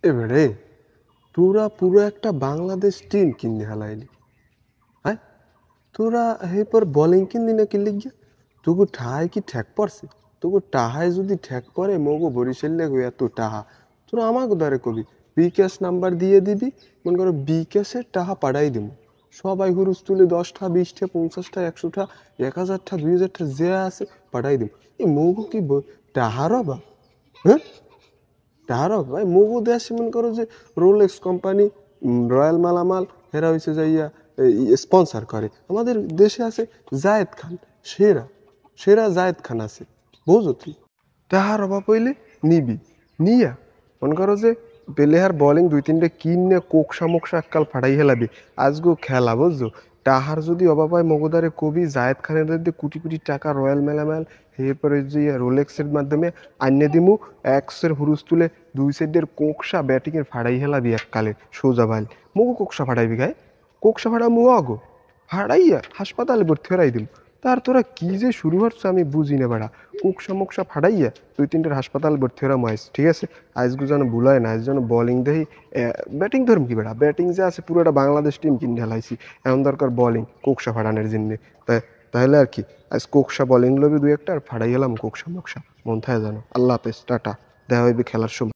এবারে তোরা পুরো একটা বাংলাদেশ টিম কিনে হালাইলি। হ্যাঁ, তোরা এরপর বোলিং কিনলি না কিনলি গিয়া? তোকে ঠায় কি ঠেক পড়ছে? তোকে টাহায় যদি ঠেক পড়ে মগো বরিশালে এত টাহা, তোরা আমাকে দ্বারে কবি বিকাশ নাম্বার দিয়ে দিবি। মনে করো বিকাশের টাহা পাঠাই দিব, সবাই হুরুস তুলে 10টা 20টা 50টা 100টা 1000টা 2000টা যে আছে পাঠাই দিব। এই মগো কি টাহারও বা? হ্যাঁ, তাহারও ভাই মগো দেশে মনে করো যে রোলেক্স কোম্পানি, রয়্যাল মালামাল হেরা হয়েছে যাইয়া স্পন্সার করে। আমাদের দেশে আছে জায়েদ খান, সেরা সেরা জায়েদ খান আছে, বুঝো তুই? তাহার অভাব হইলে নিবি, নিয়া মনে করো যে প্লেয়ার বোলিং 2-3টে কিনে কোকসা মোকসা এককাল ফাটাই হেলাবি। আজগো খেলা বুঝছো, তাহার যদি অভাব হয় মগোদারে কবি জায়েদ খানের মধ্যে কোটি কোটি টাকা রয়্যাল মেলামেল এরপরে যে রোলেক্সের মাধ্যমে আইনে দিমু, এক্সের হুরুস তুলে 2 সাইডের কোকসা ব্যাটিংয়ের ফাড়াই হেলাবি এককালে সোজা ভাল। মগু কোকসা ফাটাইবি গায়ে, কোকসা ফাড়া মু আগো ফাড়াইয়া হাসপাতালে ভর্তি হরাই দিম। তার তোরা কি যে শুরু হচ্ছে আমি বুঝি না বেড়া। কোকসা মোকসা ফাটাইয়া 2-3টের হাসপাতাল ভর্তি হরাম আইস, ঠিক আছে? আজগু যেন ভুলায় না, আজ যেন বোলিং দেই। ব্যাটিং ধরম কি বেড়া, ব্যাটিং যে আছে পুরোটা বাংলাদেশ টিম কিনে ঢালাইছি। এখন দরকার বোলিং কোকসা ফাটানোর জন্যে। তাহলে আর কি, আজ কোকসা বোলিং লবি 2-1টা আর ফাড়াই গেলাম কোকসা মোকসা। মন থাকে জানো। আল্লাহ হাফেজ, টাটা, দেখা হইবে খেলার সময়।